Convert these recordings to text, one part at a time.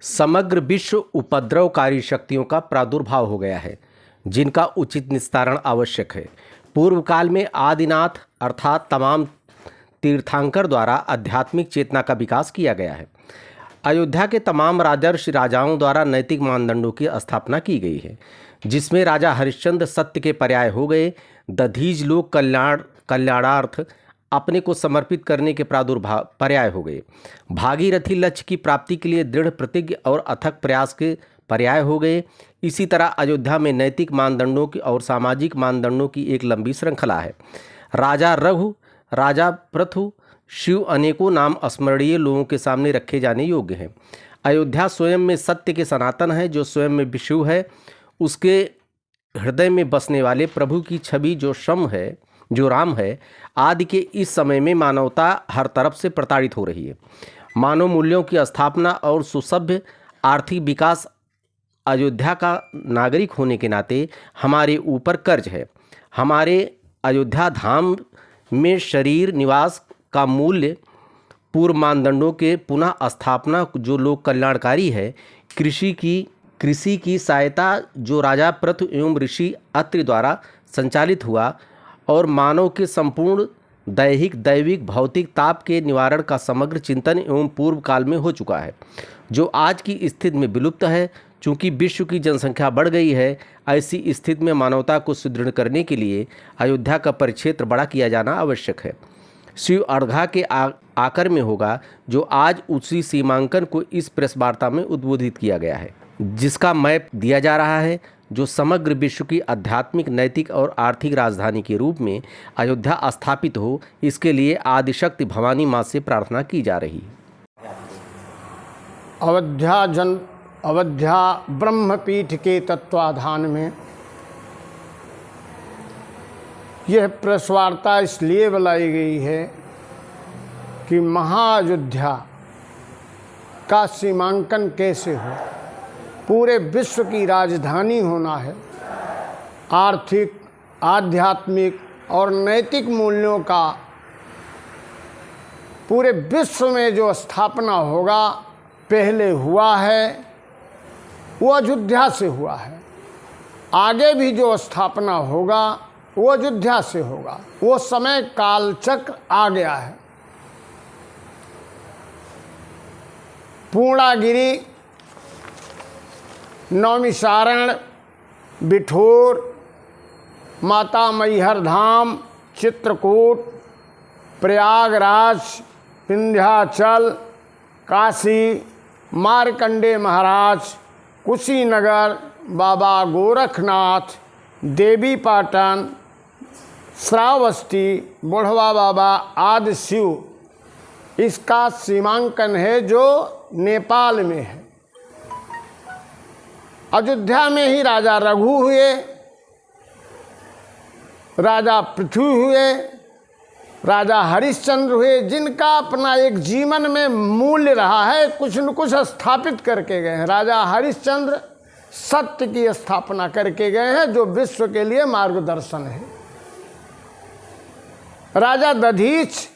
समग्र विश्व उपद्रवकारी शक्तियों का प्रादुर्भाव हो गया है, जिनका उचित निस्तारण आवश्यक है। पूर्व काल में आदिनाथ अर्थात तमाम तीर्थंकर द्वारा आध्यात्मिक चेतना का विकास किया गया है। अयोध्या के तमाम राजर्ष राजाओं द्वारा नैतिक मानदंडों की स्थापना की गई है, जिसमें राजा हरिश्चंद्र सत्य के पर्याय हो गए। दधीज लोक कल्याणार्थ अपने को समर्पित करने के प्रादुर्भाव पर्याय हो गए। भागीरथी लक्ष्य की प्राप्ति के लिए दृढ़ प्रतिज्ञ और अथक प्रयास के पर्याय हो गए। इसी तरह अयोध्या में नैतिक मानदंडों की और सामाजिक मानदंडों की एक लंबी श्रृंखला है। राजा रघु, राजा पृथु, शिव अनेकों नाम स्मरणीय लोगों के सामने रखे जाने योग्य हैं। अयोध्या स्वयं में सत्य के सनातन है, जो स्वयं में विष्णु है। उसके हृदय में बसने वाले प्रभु की छवि जो राम है। आदि के इस समय में मानवता हर तरफ से प्रताड़ित हो रही है। मानव मूल्यों की स्थापना और सुसभ्य आर्थिक विकास अयोध्या का नागरिक होने के नाते हमारे ऊपर कर्ज है। हमारे अयोध्या धाम में शरीर निवास का मूल्य पूर्व मानदंडों के पुनः स्थापना जो लोक कल्याणकारी है। कृषि की सहायता जो राजा पृथु एवं ऋषि अत्रि द्वारा संचालित हुआ और मानव के संपूर्ण दैविक भौतिक ताप के निवारण का समग्र चिंतन एवं पूर्व काल में हो चुका है, जो आज की स्थिति में विलुप्त है। चूँकि विश्व की जनसंख्या बढ़ गई है, ऐसी स्थिति में मानवता को सुदृढ़ करने के लिए अयोध्या का परिक्षेत्र बड़ा किया जाना आवश्यक है। शिव अर्घा के आकर में होगा, जो आज उसी सीमांकन को इस प्रेस वार्ता में उद्बोधित किया गया है, जिसका मैप दिया जा रहा है, जो समग्र विश्व की आध्यात्मिक, नैतिक और आर्थिक राजधानी के रूप में अयोध्या स्थापित हो। इसके लिए आदिशक्ति भवानी माँ से प्रार्थना की जा रही है। अयोध्या ब्रह्मपीठ के तत्वाधान में यह प्रेस वार्ता इसलिए बुलाई गई है कि महाअयोध्या का सीमांकन कैसे हो। पूरे विश्व की राजधानी होना है। आर्थिक, आध्यात्मिक और नैतिक मूल्यों का पूरे विश्व में जो स्थापना होगा, पहले हुआ है, वो अयोध्या से हुआ है। आगे भी जो स्थापना होगा वो अयोध्या से होगा। वो समय काल चक्र आ गया है। पूर्णागिरि, नौमिसारण, बिठूर, माता मैहर धाम, चित्रकूट, प्रयागराज, विंध्याचल, काशी, मार्कंडे महाराज, कुशीनगर, बाबा गोरखनाथ, देवी पाटन, श्रावस्ती, बुढ़वा बाबा आदि शिव, इसका सीमांकन है जो नेपाल में है। अयोध्या में ही राजा रघु हुए, राजा पृथु हुए, राजा हरिश्चंद्र हुए, जिनका अपना एक जीवन में मूल्य रहा है, कुछ न कुछ स्थापित करके गए हैं। राजा हरिश्चंद्र सत्य की स्थापना करके गए हैं, जो विश्व के लिए मार्गदर्शन है। राजा दधीच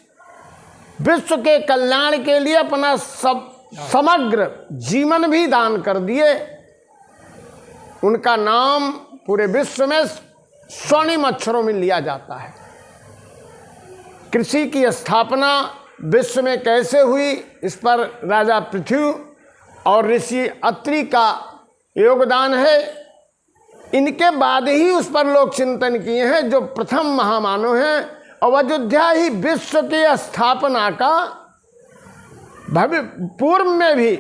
विश्व के कल्याण के लिए अपना समग्र जीवन भी दान कर दिए। उनका नाम पूरे विश्व में स्वर्णिम अक्षरों में लिया जाता है। कृषि की स्थापना विश्व में कैसे हुई, इस पर राजा पृथु और ऋषि अत्रि का योगदान है। इनके बाद ही उस पर लोग चिंतन किए हैं, जो प्रथम महामानव हैं। और अयोध्या ही विश्व की स्थापना का पूर्व में भी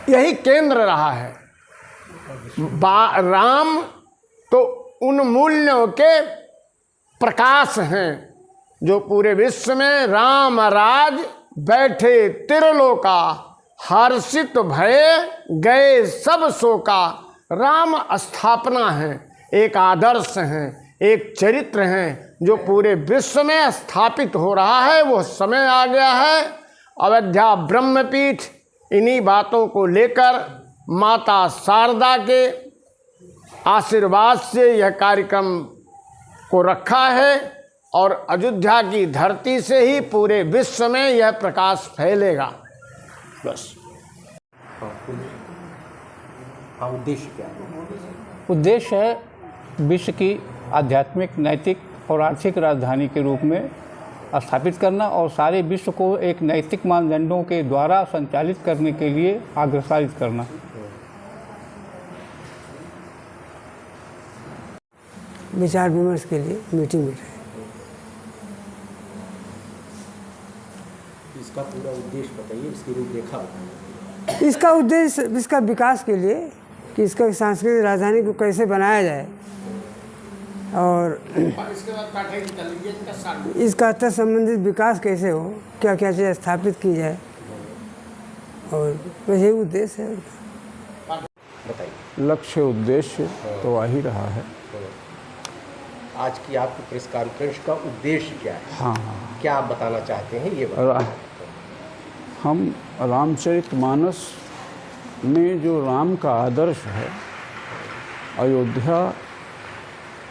यही केंद्र रहा है। राम तो उन मूल्यों के प्रकाश हैं जो पूरे विश्व में राम राज बैठे त्रिलोका, हर्षित भय गए सब शोका। राम स्थापना है, एक आदर्श है, एक चरित्र है, जो पूरे विश्व में स्थापित हो रहा है। वो समय आ गया है। अयोध्या ब्रह्मपीठ इन्हीं बातों को लेकर माता शारदा के आशीर्वाद से यह कार्यक्रम को रखा है और अयोध्या की धरती से ही पूरे विश्व में यह प्रकाश फैलेगा। बस। हाँ, उद्देश्य क्या है? उद्देश्य है विश्व की आध्यात्मिक, नैतिक और आर्थिक राजधानी के रूप में स्थापित करना और सारे विश्व को एक नैतिक मानदंडों के द्वारा संचालित करने के लिए अग्रसारित करना। विचार विमर्श के लिए मीटिंग में रहे। इसका पूरा उद्देश्य बताइए, इसकी रूपरेखा बताइए। इसका उद्देश्य इसका विकास के लिए कि इसका सांस्कृतिक राजधानी को कैसे बनाया जाए और इसका तत् संबंधित विकास कैसे हो, क्या क्या चीज़ स्थापित की जाए, और वही उद्देश्य है। बताइए। लक्ष्य उद्देश्य तो आ ही रहा है। आज की आपकी प्रेस कॉन्फ्रेंस का उद्देश्य क्या है? हाँ, क्या आप बताना चाहते हैं ये बताइए। हम रामचरितमानस में जो राम का आदर्श है, अयोध्या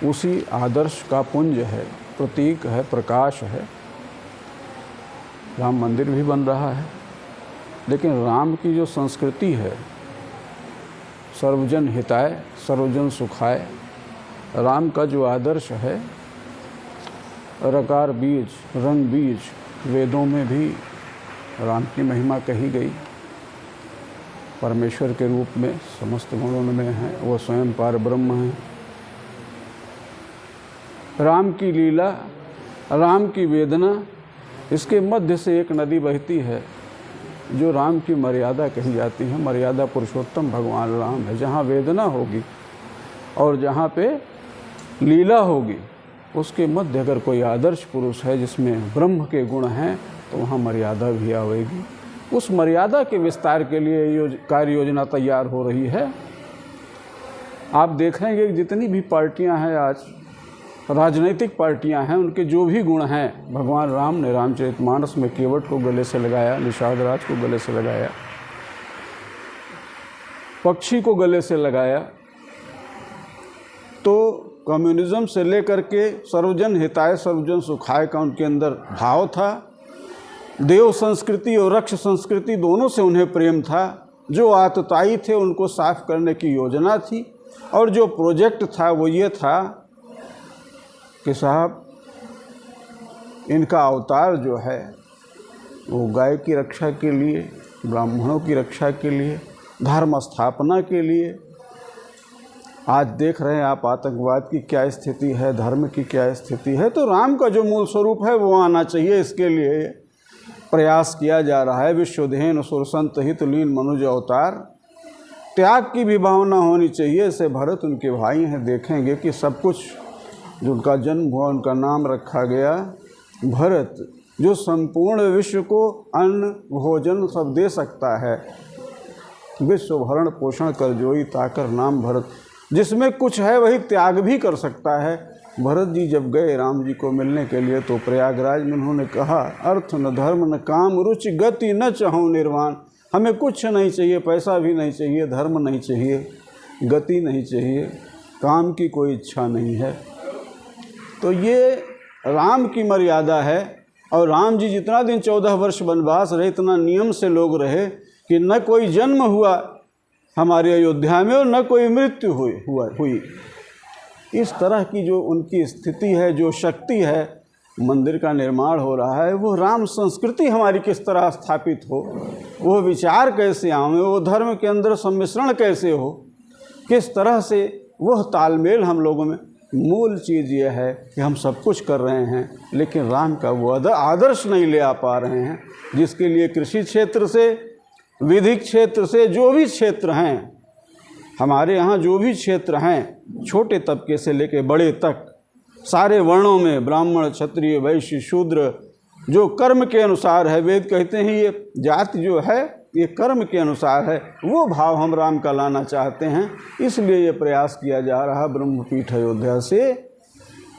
उसी आदर्श का पुंज है, प्रतीक है, प्रकाश है। राम मंदिर भी बन रहा है, लेकिन राम की जो संस्कृति है, सर्वजन हिताय सर्वजन सुखाय, राम का जो आदर्श है, रकार बीज रंग बीज, वेदों में भी राम की महिमा कही गई। परमेश्वर के रूप में समस्त गुणों में है, वो स्वयं पार ब्रह्म है। राम की लीला, राम की वेदना, इसके मध्य से एक नदी बहती है जो राम की मर्यादा कही जाती है। मर्यादा पुरुषोत्तम भगवान राम है। जहाँ वेदना होगी और जहाँ पे लीला होगी, उसके मध्य अगर कोई आदर्श पुरुष है जिसमें ब्रह्म के गुण हैं, तो वहाँ मर्यादा भी आवेगी। उस मर्यादा के विस्तार के लिए कार्य योजना तैयार हो रही है। आप देखेंगे कि जितनी भी पार्टियां हैं आज, राजनीतिक पार्टियां हैं, उनके जो भी गुण हैं, भगवान राम ने रामचरितमानस में केवट को गले से लगाया, निषाद राज को गले से लगाया, पक्षी को गले से लगाया। तो कम्युनिज्म से लेकर के सर्वजन हिताय सर्वजन सुखाय का उनके अंदर भाव था। देव संस्कृति और रक्ष संस्कृति दोनों से उन्हें प्रेम था। जो आतताई थे उनको साफ करने की योजना थी, और जो प्रोजेक्ट था वो ये था कि साहब, इनका अवतार जो है वो गाय की रक्षा के लिए, ब्राह्मणों की रक्षा के लिए, धर्म स्थापना के लिए। आज देख रहे हैं आप आतंकवाद की क्या स्थिति है, धर्म की क्या स्थिति है। तो राम का जो मूल स्वरूप है वो आना चाहिए। इसके लिए प्रयास किया जा रहा है। विश्वधेन सुरसंत हित लीन मनुज अवतार, त्याग की भी भावना होनी चाहिए। ऐसे भरत उनके भाई हैं, देखेंगे कि सब कुछ जो उनका जन्म हुआ, उनका नाम रखा गया भरत, जो संपूर्ण विश्व को अन्न भोजन सब दे सकता है। विश्व भरण पोषण कर जोई ताकर नाम भरत, जिसमें कुछ है वही त्याग भी कर सकता है। भरत जी जब गए राम जी को मिलने के लिए, तो प्रयागराज में उन्होंने कहा, अर्थ न धर्म न काम रुचि गति न चाहूँ निर्वाण। हमें कुछ नहीं चाहिए, पैसा भी नहीं चाहिए, धर्म नहीं चाहिए, गति नहीं चाहिए, काम की कोई इच्छा नहीं है। तो ये राम की मर्यादा है। और राम जी जितना दिन 14 वर्ष वनवास रहे, इतना नियम से लोग रहे कि न कोई जन्म हुआ हमारे अयोध्या में और न कोई मृत्यु हुई। इस तरह की जो उनकी स्थिति है, जो शक्ति है, मंदिर का निर्माण हो रहा है, वो राम संस्कृति हमारी किस तरह स्थापित हो, वो विचार कैसे आवे, वो धर्म के अंदर सम्मिश्रण कैसे हो, किस तरह से वह तालमेल हम लोगों में। मूल चीज़ ये है कि हम सब कुछ कर रहे हैं, लेकिन राम का वो आदर्श नहीं ले आ पा रहे हैं, जिसके लिए कृषि क्षेत्र से, विधिक क्षेत्र से, जो भी क्षेत्र हैं हमारे यहाँ, जो भी क्षेत्र हैं, छोटे तबके से लेके बड़े तक, सारे वर्णों में, ब्राह्मण क्षत्रिय वैश्य शूद्र, जो कर्म के अनुसार है, वेद कहते हैं ये जाति जो है ये कर्म के अनुसार है, वो भाव हम राम का लाना चाहते हैं। इसलिए ये प्रयास किया जा रहा ब्रह्मपीठ अयोध्या से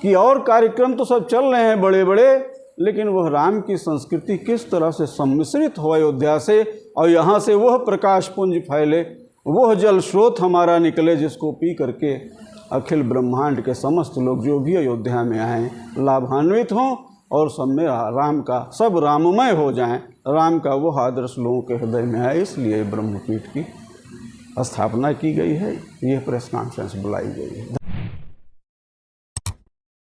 कि और कार्यक्रम तो सब चल रहे हैं बड़े बड़े, लेकिन वह राम की संस्कृति किस तरह से सम्मिश्रित हो अयोध्या से, और यहाँ से वह प्रकाश पुंज फैले, वह जल स्रोत हमारा निकले, जिसको पी करके अखिल ब्रह्मांड के समस्त लोग जो भी अयोध्या में आएँ लाभान्वित हों, और सब में राम का, सब राममय हो जाएं, राम का वो आदर्श लोगों के हृदय में आए। इसलिए ब्रह्मपीठ की स्थापना की गई है, यह प्रेस कॉन्फ्रेंस बुलाई गई है।